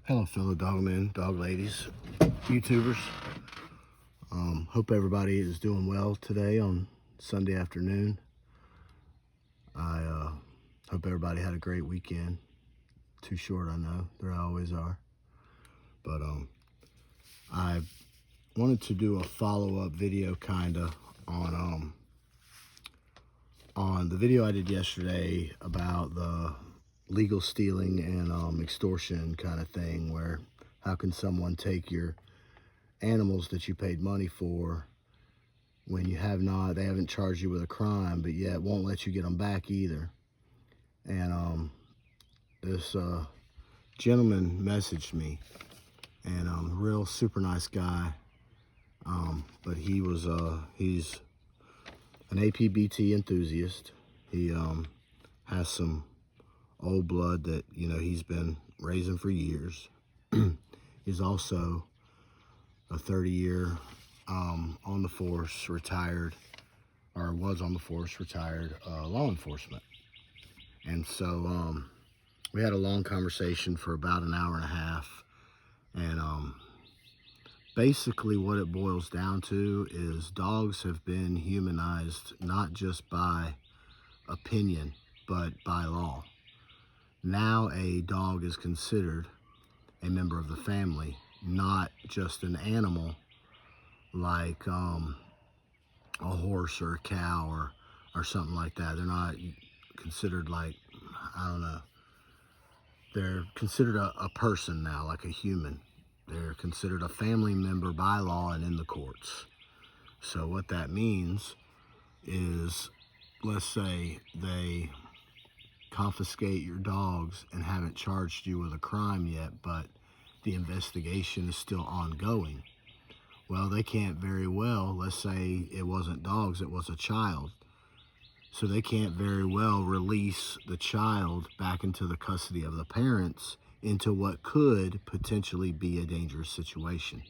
Hello, fellow dogmen, dog ladies, YouTubers. Hope everybody is doing well today on Sunday afternoon. I hope everybody had a great weekend. Too short, I know. There always are. But I wanted to do a follow-up video, kinda, on the video I did yesterday about the legal stealing and extortion kind of thing, where how can someone take your animals that you paid money for when they haven't charged you with a crime, but yet won't let you get them back either. And this gentleman messaged me, and real super nice guy, but he's an APBT enthusiast. He has some old blood that he's been raising for years. He's also a 30-year on the force, retired, or was on the force, retired law enforcement. And so we had a long conversation for about an hour and a half. And basically what it boils down to is dogs have been humanized not just by opinion, but by law. Now a dog is considered a member of the family, not just an animal like a horse or a cow or something like that. They're not considered like, I don't know, they're considered a person now, like a human. They're considered a family member by law and in the courts. So what that means is, let's say they confiscate your dogs and haven't charged you with a crime yet, but the investigation is still ongoing. Well, they can't very well, let's say it wasn't dogs, it was a child. So they can't very well release the child back into the custody of the parents into what could potentially be a dangerous situation.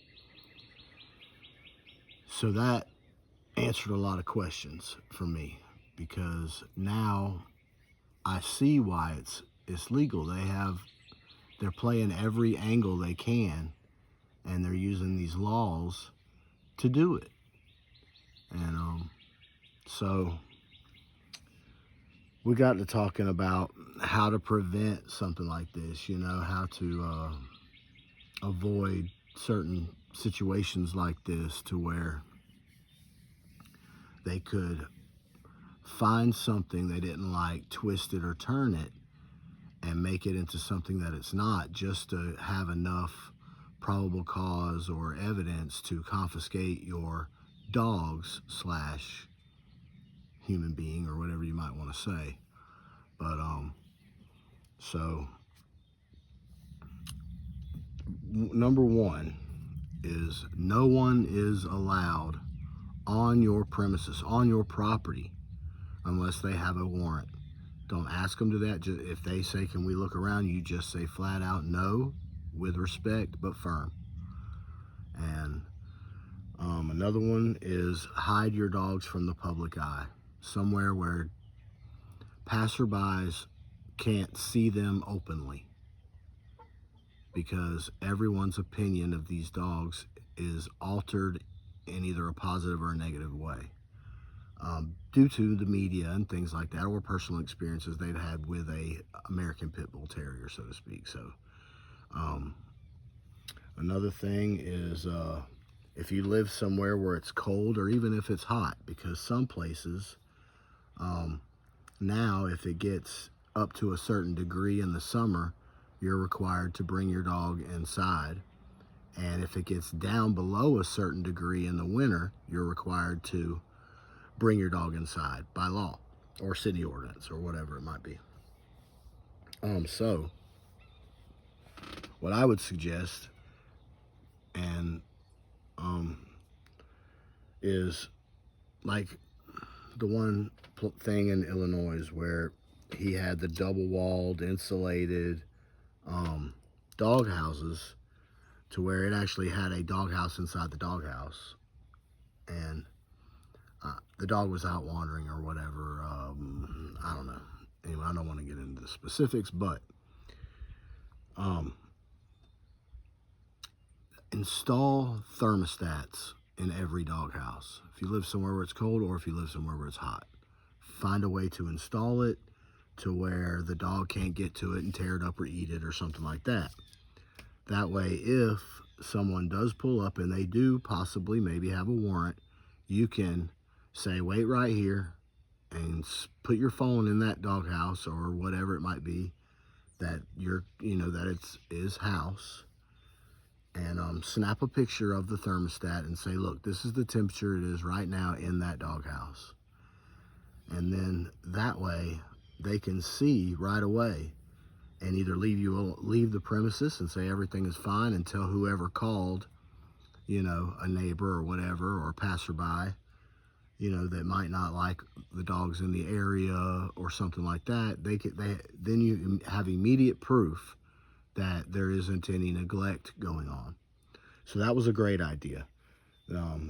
So that answered a lot of questions for me, because now I see why it's legal. They're playing every angle they can, and they're using these laws to do it. And so we got to talking about how to prevent something like this, how to avoid certain situations like this, to where they could find something they didn't like, twist it or turn it, and make it into something that it's not, just to have enough probable cause or evidence to confiscate your dogs slash human being, or whatever you might want to say. But so number one is, no one is allowed on your premises, on your property, unless they have a warrant. Don't ask them to that. Just, if they say, can we look around, you just say flat out no, with respect but firm. And another one is, hide your dogs from the public eye, somewhere where passerbys can't see them openly, because everyone's opinion of these dogs is altered in either a positive or a negative way, due to the media and things like that, or personal experiences they've had with a American Pit Bull Terrier, so to speak. So another thing is, if you live somewhere where it's cold, or even if it's hot, because some places now, if it gets up to a certain degree in the summer, you're required to bring your dog inside. And if it gets down below a certain degree in the winter, you're required to bring your dog inside by law, or city ordinance, or whatever it might be. So what I would suggest, and is like the one thing in Illinois where he had the double-walled, insulated dog houses, to where it actually had a dog house inside the dog house, and the dog was out wandering or whatever. I don't know. Anyway, I don't want to get into the specifics, but Install thermostats in every doghouse. If you live somewhere where it's cold or if you live somewhere where it's hot, find a way to install it to where the dog can't get to it and tear it up or eat it or something like that. That way, if someone does pull up and they do possibly maybe have a warrant, you can say, wait right here, and put your phone in that doghouse or whatever it might be that that it's his house, and snap a picture of the thermostat and say, look, this is the temperature it is right now in that doghouse. And then that way they can see right away and either leave the premises and say everything is fine and tell whoever called, a neighbor or whatever, or a passerby, that might not like the dogs in the area or something like that. Then you have immediate proof that there isn't any neglect going on. So that was a great idea.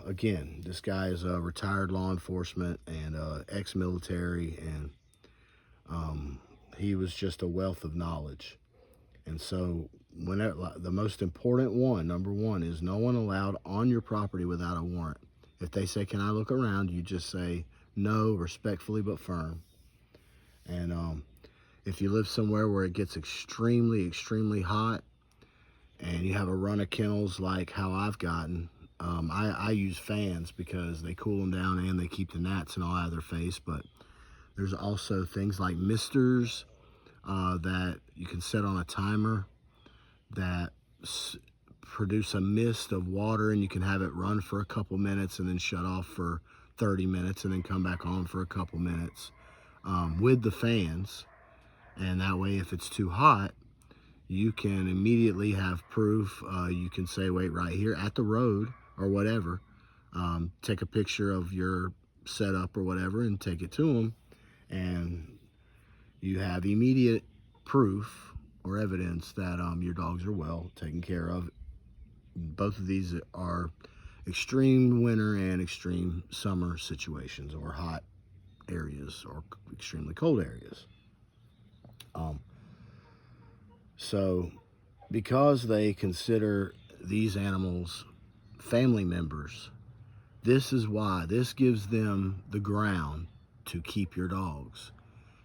Again, this guy is a retired law enforcement and ex-military, and he was just a wealth of knowledge. And so the most important one, number one, is no one allowed on your property without a warrant. If they say, can I look around, you just say no, respectfully but firm. And if you live somewhere where it gets extremely, extremely hot and you have a run of kennels like how I've gotten, I use fans because they cool them down and they keep the gnats and all out of their face. But there's also things like misters that you can set on a timer that produce a mist of water, and you can have it run for a couple minutes and then shut off for 30 minutes and then come back on for a couple minutes with the fans. And that way, if it's too hot, you can immediately have proof. You can say, wait right here at the road or whatever, take a picture of your setup or whatever and take it to them, and you have immediate proof or evidence that your dogs are well taken care of. Both of these are extreme winter and extreme summer situations, or hot areas or extremely cold areas. So because they consider these animals family members, this is why this gives them the ground to keep your dogs,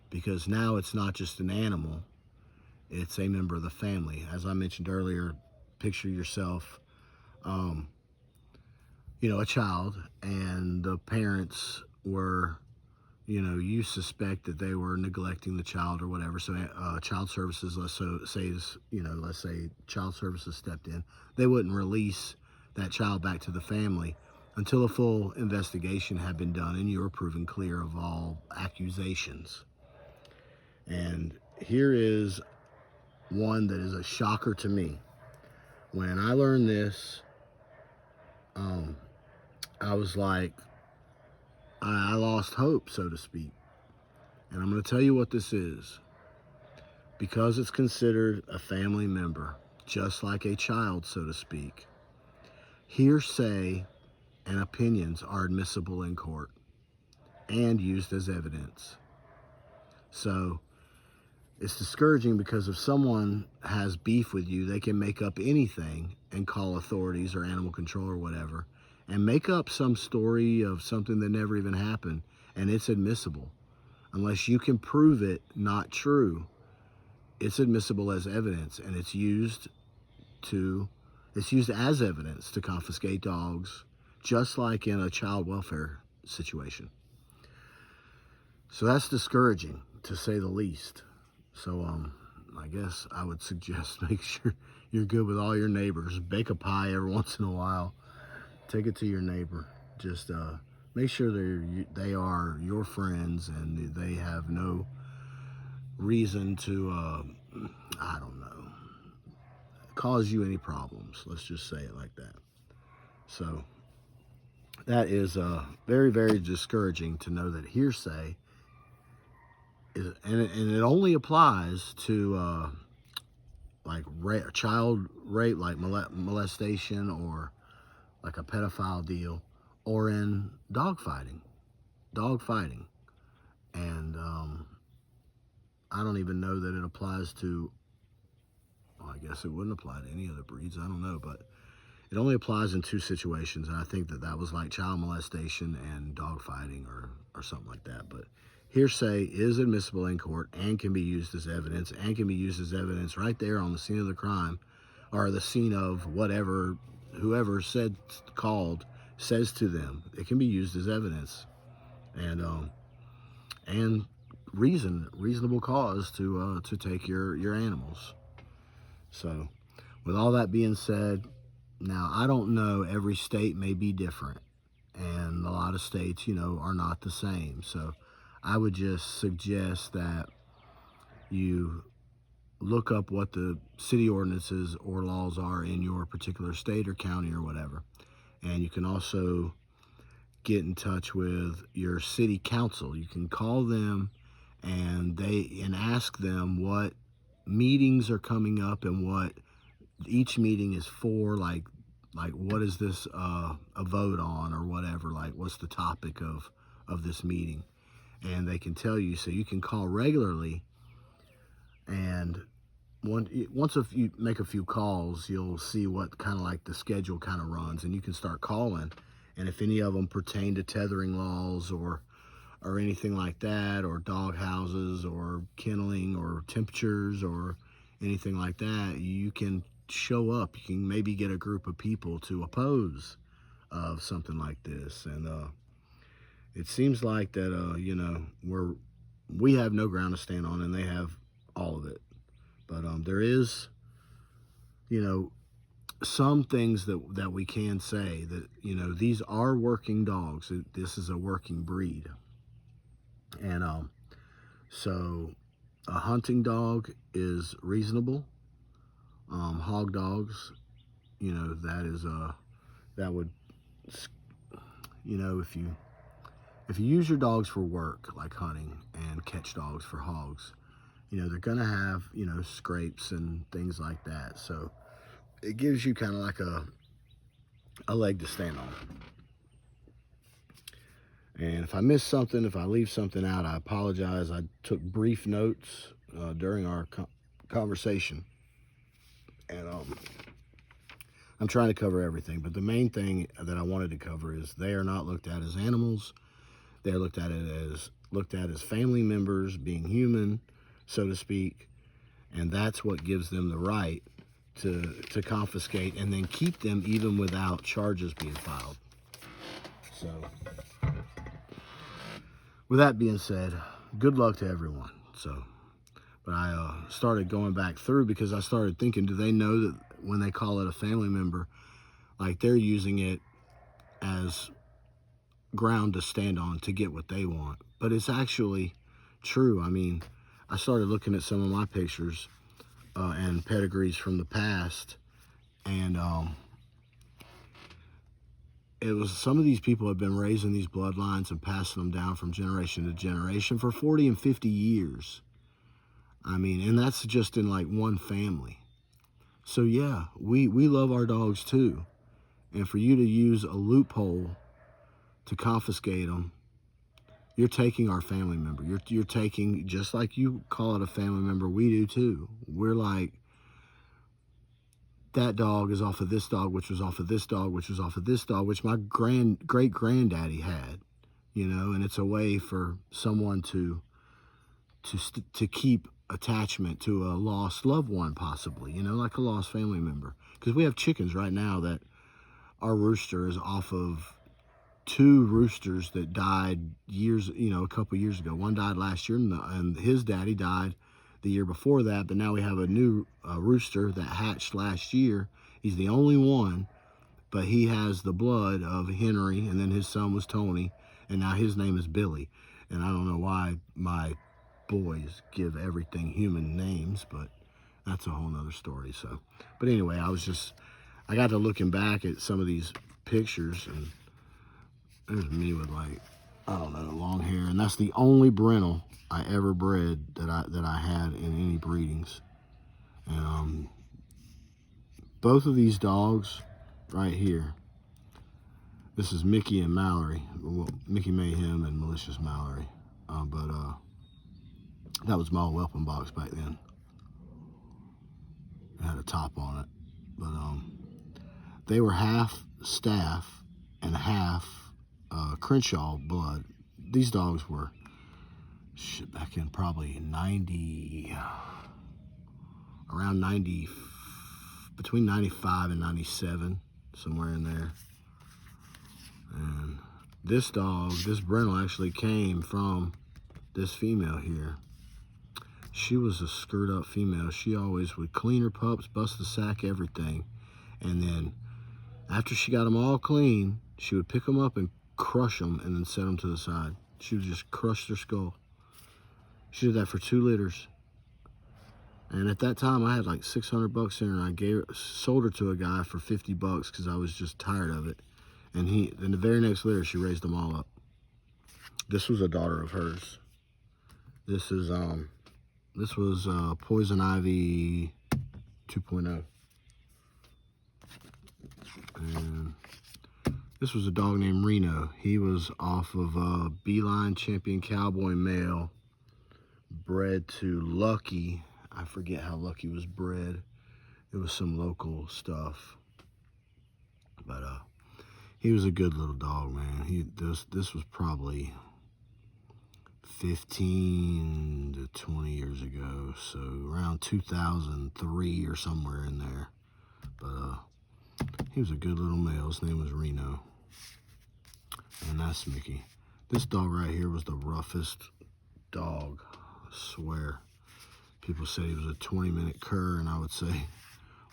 because now it's not just an animal, it's a member of the family. As I mentioned earlier, picture yourself, a child, and the parents were, you suspect that they were neglecting the child or whatever. So child services, let's say child services stepped in. They wouldn't release that child back to the family until a full investigation had been done and you were proven clear of all accusations. And here is one that is a shocker to me. When I learned this, I was like, I lost hope, so to speak. And I'm going to tell you what this is. Because it's considered a family member, just like a child, so to speak, hearsay and opinions are admissible in court and used as evidence. So it's discouraging because if someone has beef with you, they can make up anything and call authorities or animal control or whatever and make up some story of something that never even happened, and it's admissible. Unless you can prove it not true, it's admissible as evidence, and it's used as evidence to confiscate dogs, just like in a child welfare situation. So that's discouraging, to say the least. So I guess I would suggest make sure you're good with all your neighbors. Bake a pie every once in a while. Take it to your neighbor. Just make sure they are your friends and they have no reason to, I don't know, cause you any problems. Let's just say it like that. So that is very, very discouraging to know that hearsay is, and it only applies to like child rape, like molestation, or like a pedophile deal, or in dog fighting. And I don't even know that it applies to, well, I guess it wouldn't apply to any other breeds. I don't know, but It only applies in two situations, and I think that that was like child molestation and dog fighting or something like that. But hearsay is admissible in court and can be used as evidence, and can be used as evidence right there on the scene of the crime, or the scene of whatever whoever called says to them. It can be used as evidence, and reasonable cause to take your animals. So, with all that being said, now I don't know. Every state may be different, and a lot of states, are not the same. So, I would just suggest that you look up what the city ordinances or laws are in your particular state or county or whatever. And you can also get in touch with your city council. You can call them and ask them what meetings are coming up and what each meeting is for, like what is this a vote on or whatever, like what's the topic of this meeting, and they can tell you. So you can call regularly, and once if you make a few calls, you'll see what kind of like the schedule kind of runs, and you can start calling. And if any of them pertain to tethering laws or anything like that, or dog houses or kenneling or temperatures or anything like that, you can show up. You can maybe get a group of people to oppose of something like this. And it seems like that we have no ground to stand on, and they have all of it. But there is, some things that we can say that, these are working dogs. This is a working breed. And so a hunting dog is reasonable. Hog dogs, that would, if you use your dogs for work, like hunting, and catch dogs for hogs, they're gonna have, scrapes and things like that. So it gives you kind of like a leg to stand on. And if I miss something, if I leave something out, I apologize. I took brief notes during our conversation, and I'm trying to cover everything. But the main thing that I wanted to cover is they are not looked at as animals. They're looked at as family members, being human, so to speak, and that's what gives them the right to confiscate and then keep them even without charges being filed. So, with that being said, good luck to everyone. So, but I started going back through because I started thinking, do they know that when they call it a family member, like they're using it as ground to stand on to get what they want? But it's actually true. I mean, I started looking at some of my pictures and pedigrees from the past, and it was some of these people have been raising these bloodlines and passing them down from generation to generation for 40 and 50 years. I mean, and that's just in like one family. So yeah, we love our dogs too. And for you to use a loophole to confiscate them, you're taking our family member. You're taking, just like you call it a family member, we do too. We're like, that dog is off of this dog, which was off of this dog, which was off of this dog, which my great granddaddy had, and it's a way for someone to keep attachment to a lost loved one, possibly, like a lost family member. Because we have chickens right now that our rooster is off of two roosters that died a couple years ago. One died last year, and his daddy died the year before that. But now we have a new rooster that hatched last year. He's the only one, but he has the blood of Henry, and then his son was Tony, and now his name is Billy. And I don't know why my boys give everything human names, but that's a whole nother story. So, but anyway, I got to looking back at some of these pictures, and there's me with, like, I don't know, long hair, and that's the only brindle I ever bred that I had in any breedings. And both of these dogs right here, this is Mickey and Mallory, well, Mickey Mayhem and Malicious Mallory, but that was my whelping box back then. It had a top on it, but they were half Staff and half Crenshaw blood. These dogs were back in probably 90, around 90, between 95 and 97, somewhere in there. And this dog, this Brindle, actually came from this female here. She was a screwed up female. She always would clean her pups, bust the sack, everything. And then after she got them all clean, she would pick them up and crush them and then set them to the side. She would just crush their skull. She did that for 2 litters. And at that time, I had like $600 in her, and I sold her to a guy for $50 because I was just tired of it. And in the very next litter, she raised them all up. This was a daughter of hers. This was Poison Ivy 2.0. And this was a dog named Reno. He was off of a Beeline Champion Cowboy male, bred to Lucky. I forget how Lucky was bred. It was some local stuff. But he was a good little dog, man. This was probably 15 to 20 years ago, so around 2003 or somewhere in there. But he was a good little male. His name was Reno. And that's Mickey. This dog right here was the roughest dog, I swear. People said he was a 20-minute cur, and I would say,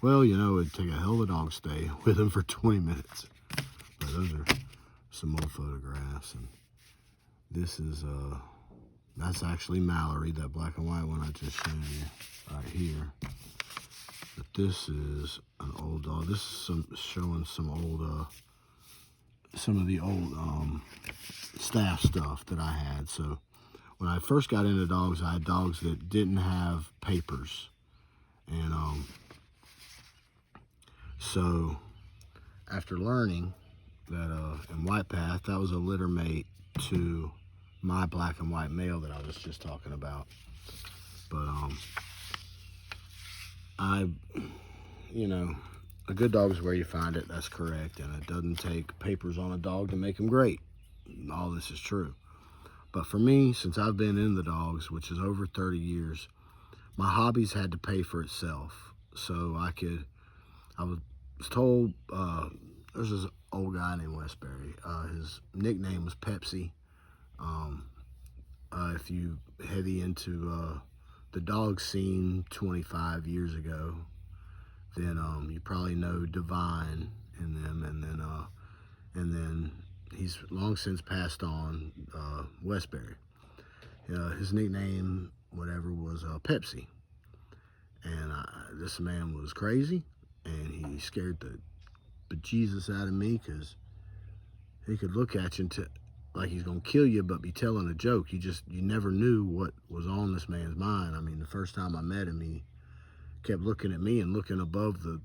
well, you know, it'd take a hell of a dog stay with him for 20 minutes. But those are some old photographs. And this is, that's actually Mallory, that black and white one I just showed you right here. But this is an old dog. This is showing some old, some of the old Staff stuff that I had. So when I first got into dogs, I had dogs that didn't have papers. And so after learning that in White Path, that was a litter mate to my black and white male that I was just talking about. But you know, a good dog is where you find it. That's correct. And it doesn't take papers on a dog to make him great. All this is true. But for me, since I've been in the dogs, which is over 30 years, my hobbies had to pay for itself. So I was told, there's this old guy named Westbury. His nickname was Pepsi. If you heavy into the dog scene 25 years ago, then you probably know Divine and them, and then he's long since passed on, Westbury. His nickname, whatever, was Pepsi. And this man was crazy, and he scared the bejesus out of me, because he could look at you like he's gonna kill you, but be telling a joke. You never knew what was on this man's mind. I mean, the first time I met him, he kept looking at me and looking above the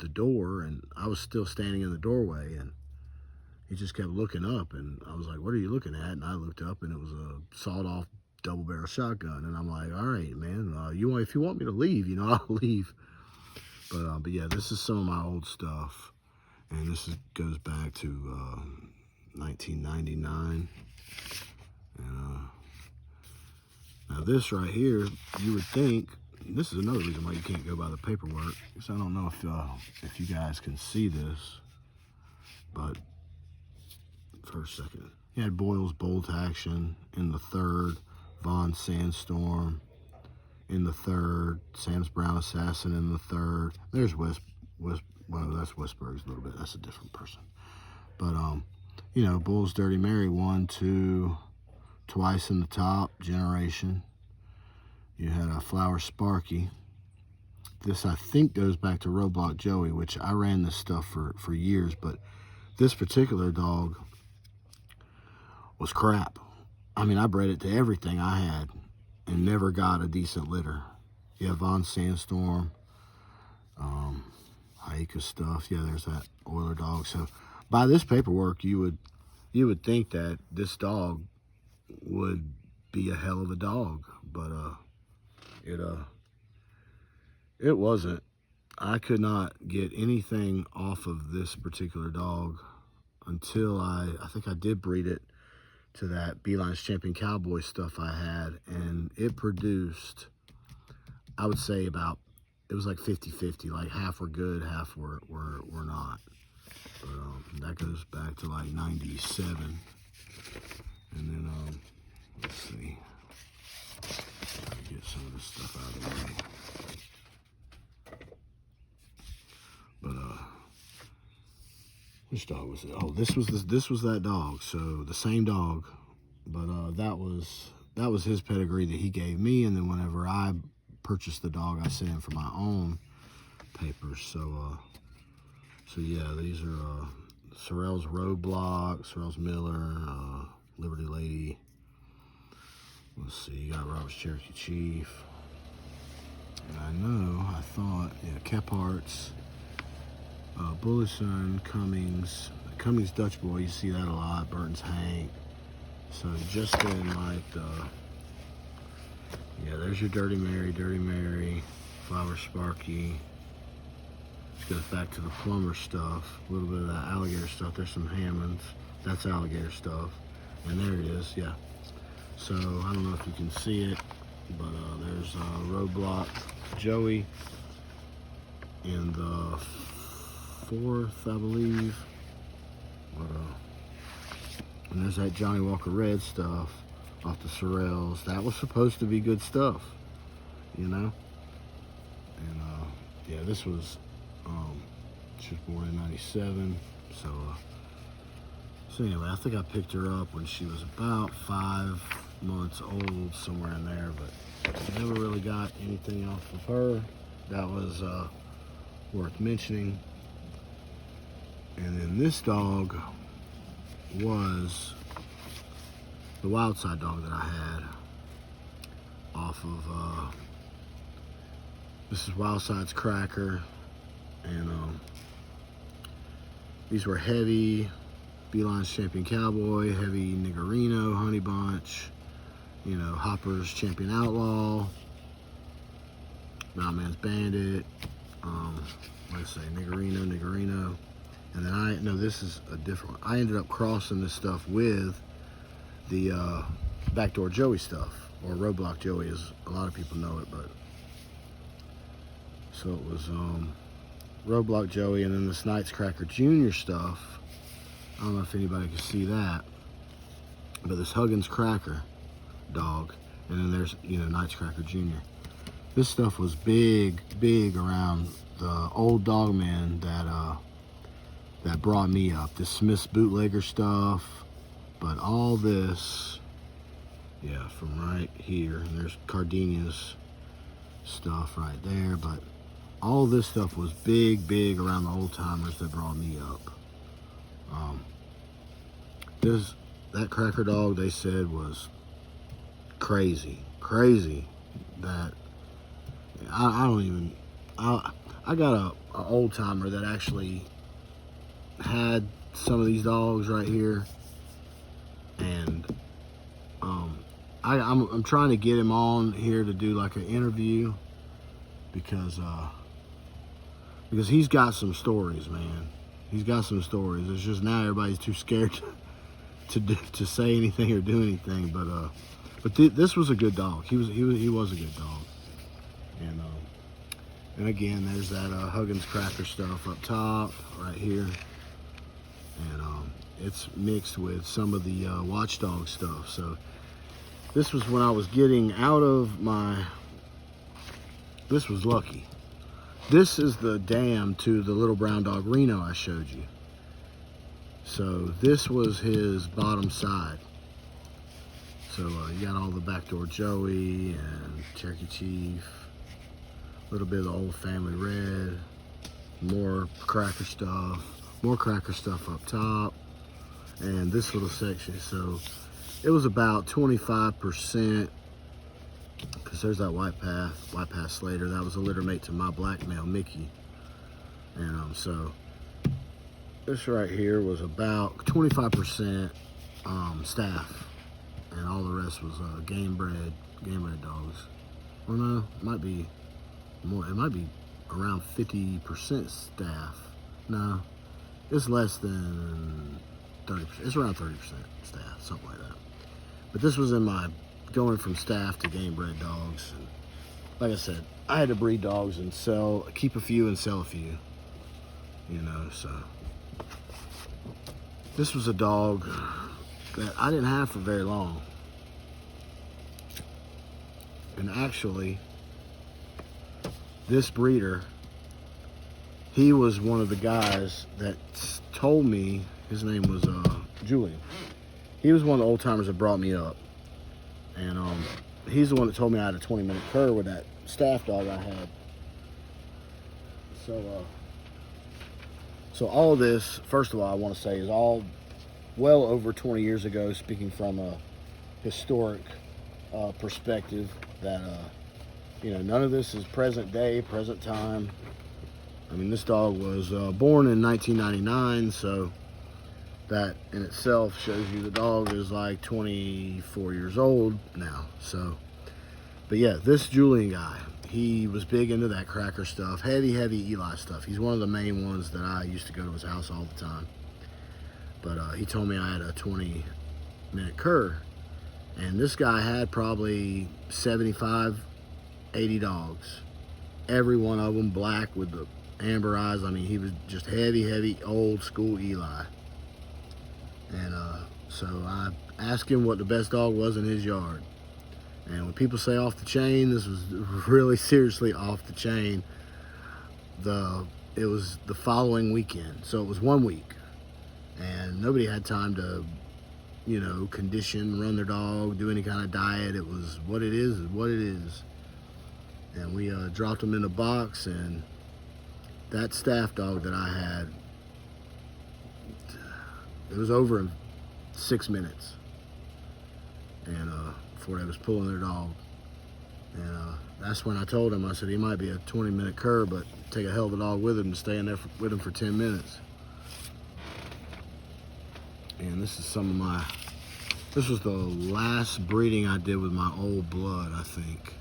door, and I was still standing in the doorway, and he just kept looking up, and I was like, what are you looking at? And I looked up, and it was a sawed-off double-barrel shotgun, and I'm like, all right, man, if you want me to leave, I'll leave. But yeah, this is some of my old stuff, and goes back to 1999. And now this right here, you would think, this is another reason why you can't go by the paperwork, because I don't know if you guys can see this, but for a second, he had Boyle's Bolt Action in the 3rd, Vaughn Sandstorm in the 3rd, Sam's Brown Assassin in the 3rd. There's well, that's Westberg's a little bit, that's a different person. But Bull's Dirty Mary 1, 2, twice in the top generation. You had a Flower Sparky. This, I think, goes back to Roadblock Joey, which I ran this stuff for years, but this particular dog was crap. I mean, I bred it to everything I had and never got a decent litter. Yeah, Vaughn Sandstorm, Haika stuff. Yeah, there's that Oiler dog. So by this paperwork, you would think that this dog would be a hell of a dog, but it wasn't. I could not get anything off of this particular dog until I think I did breed it to that Beeline's Champion Cowboy stuff I had, and it produced, I would say about, it was like 50-50, like half were good, half were not. But that goes back to like 97. And then, let's see, get some of this stuff out of the way. But, which dog was it? Oh, this was that dog. So the same dog, but that was his pedigree that he gave me. And then whenever I purchased the dog, I sent in for my own papers. So yeah, these are Sorrell's Roadblock, Sorrell's Miller, Liberty Lady. Let's see, you got Robert's Cherokee Chief. And I thought, yeah, Kephart's, Bullison, Cummings Dutch Boy, you see that a lot, Burton's Hank. So just in like yeah, there's your Dirty Mary, Flower Sparky. This goes back to the plumber stuff, a little bit of that alligator stuff. There's some Hammonds, that's alligator stuff. And there it is, yeah. So I don't know if you can see it, but there's Roadblock Joey in the 4th, I believe. But and there's that Johnny Walker Red stuff off the Sorrells. That was supposed to be good stuff, you know. And yeah, this was she was born in 97. So anyway, I think I picked her up when she was about 5 months old, somewhere in there, but I never really got anything off of her that was worth mentioning. And then this dog was the wild side dog that I had off of, this is Wild Side's Cracker, and these were heavy Beeline's Champion Cowboy, heavy Niggerino, Honey Bunch, you know, Hopper's Champion Outlaw, Mountain Man's Bandit, let's say Niggerino. And then this is a different one. I ended up crossing this stuff with the Backdoor Joey stuff, or Roadblock Joey, as a lot of people know it. But so it was Roadblock Joey, and then this Knight's Cracker Jr. stuff. I don't know if anybody can see that, but this Huggins Cracker dog, and then there's, you know, Knight's Cracker Jr. This stuff was big around the old dog man that brought me up. This Smith's bootlegger stuff, but all this, yeah, from right here, and there's Cardenia's stuff right there, but all this stuff was big around the old timers that brought me up. That Cracker dog, they said, was crazy that I got a old timer that actually had some of these dogs right here, and I'm trying to get him on here to do like an interview, because he's got some stories, man. He's got some stories. It's just now everybody's too scared to say anything or do anything. But this was a good dog. He was a good dog. And again, there's that Huggins Cracker stuff up top right here, and it's mixed with some of the Watchdog stuff. So this was when I was getting out of my. This was lucky. This is the dam to the little brown dog Reno I showed you. So this was his bottom side. So you got all the Backdoor Joey and Cherokee Chief, a little bit of the Old Family Red, more Cracker stuff up top, and this little section. So it was about 25%, because there's that White Path Slater. That was a litter mate to my black male Mickey. And so this right here was about 25% staff, and all the rest was game bred dogs. Well, no, it might be more. It might be around 50% staff. No, it's less than 30%. It's around 30% staff, something like that. But this was in my going from staff to game bred dogs. And like I said, I had to breed dogs and keep a few and sell a few, you know, so. This was a dog that I didn't have for very long. And actually, this breeder, he was one of the guys that told me, his name was Julian. He was one of the old timers that brought me up. And he's the one that told me I had a 20-minute cur with that staff dog I had. So all of this, first of all, I want to say is all well over 20 years ago, speaking from a historic perspective, that you know, none of this is present day, present time. I mean, this dog was born in 1999, so that in itself shows you the dog is like 24 years old now. So, but yeah, this Julian guy, he was big into that cracker stuff, heavy Eli stuff. He's one of the main ones that I used to go to his house all the time. But he told me I had a 20-minute cur, and this guy had probably 75, 80 dogs. Every one of them black with the amber eyes. I mean, he was just heavy, old school Eli. And so I asked him what the best dog was in his yard. And when people say off the chain, this was really seriously off the chain. It was the following weekend, so it was 1 week, and nobody had time to, you know, condition, run their dog, do any kind of diet. It was what it is what it is. And we dropped them in a box, and that staff dog that I had, it was over in 6 minutes, and before they was pulling their dog. And that's when I told him, I said, he might be a 20-minute cur, but take a hell of a dog with him to stay in there with him for 10 minutes. And this is this was the last breeding I did with my old blood, I think.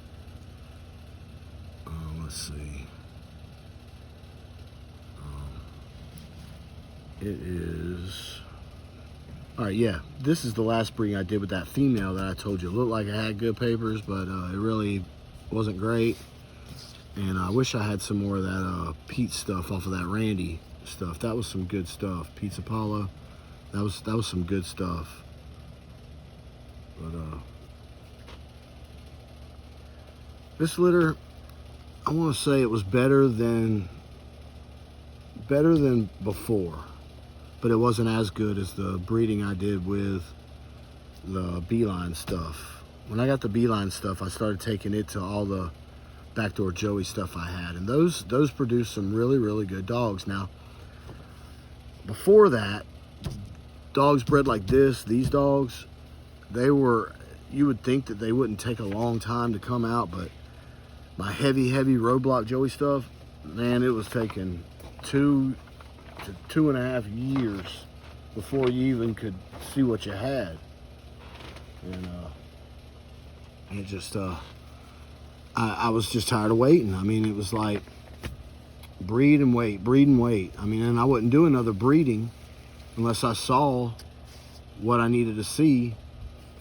Let's see. It is, all right, yeah, this is the last breeding I did with that female that I told you. It looked like it had good papers, but it really wasn't great. And I wish I had some more of that Pete stuff off of that Randy stuff. That was some good stuff. Pete's Apollo, that was some good stuff. But this litter, I want to say it was better than before, but it wasn't as good as the breeding I did with the Beeline stuff. When I got the Beeline stuff, I started taking it to all the backdoor Joey stuff I had, and those produced some really good dogs. Now, before that, dogs bred like this, these dogs, you would think that they wouldn't take a long time to come out, but my heavy roadblock Joey stuff, man, it was taking 2 to 2.5 years before you even could see what you had. And it just I was just tired of waiting. I mean, it was like breed and wait. I mean, and I wouldn't do another breeding unless I saw what I needed to see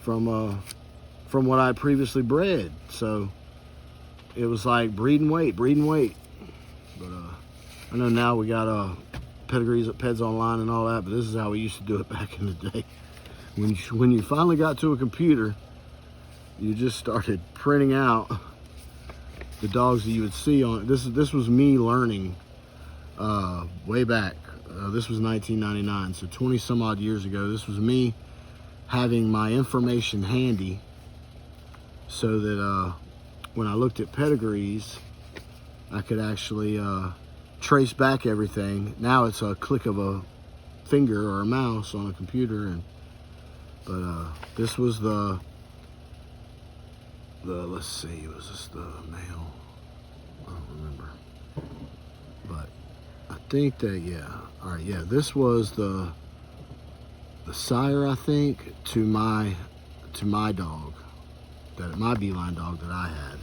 from what I previously bred. So it was like breed and wait. But I know now we got pedigrees at Peds Online and all that, but this is how we used to do it back in the day. When you finally got to a computer, you just started printing out the dogs that you would see on it. This was me learning way back. This was 1999, so 20 some odd years ago. This was me having my information handy so that when I looked at pedigrees, I could actually trace back everything. Now it's a click of a finger or a mouse on a computer, but this was the let's see, was this the male? I don't remember, but I think that, yeah. All right, yeah, this was the sire, I think, to my dog, my Beeline dog that I had.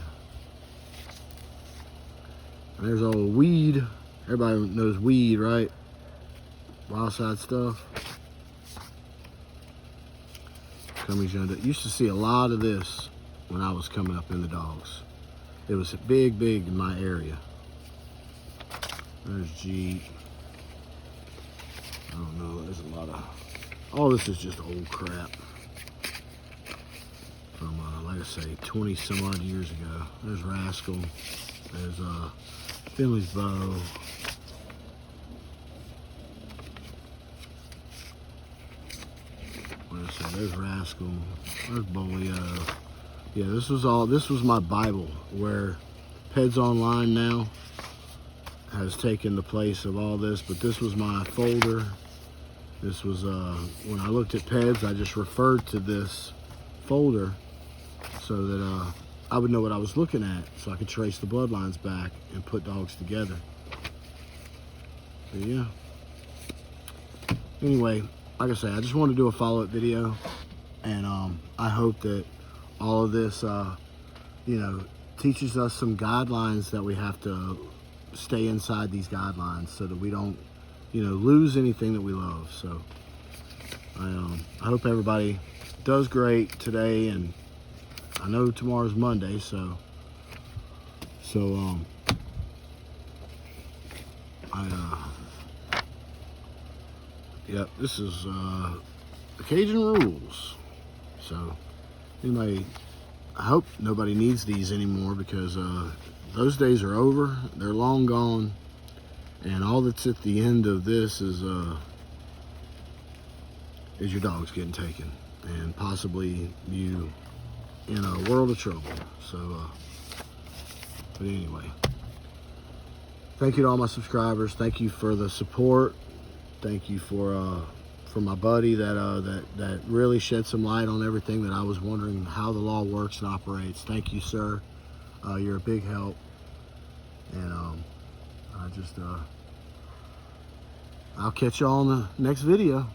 There's old Weed. Everybody knows Weed, right? Wild Side stuff. Used to see a lot of this when I was coming up in the dogs. It was big in my area. There's Jeep. I don't know, there's a lot of, all this is just old crap from, like I say, 20 some odd years ago. There's Rascal. There's Finley's Bow. Like I say, there's Rascal. There's Bolio. Yeah, this was my Bible, where Peds Online now has taken the place of all this, but this was my folder. This was, when I looked at Peds, I just referred to this folder so that I would know what I was looking at, so I could trace the bloodlines back and put dogs together. So yeah. Anyway, like I say, I just wanted to do a follow-up video, and I hope that all of this, you know, teaches us some guidelines that we have to stay inside these guidelines so that we don't, you know, lose anything that we love. So I hope everybody does great today, and I know tomorrow's Monday, yep, this is the Cajun rules. So anyway, I hope nobody needs these anymore, because those days are over. They're long gone, and all that's at the end of this is your dogs getting taken, and possibly you in a world of trouble. So, but anyway, thank you to all my subscribers. Thank you for the support. Thank you for my buddy that really shed some light on everything that I was wondering how the law works and operates. Thank you, sir. You're a big help. And I'll catch y'all in the next video.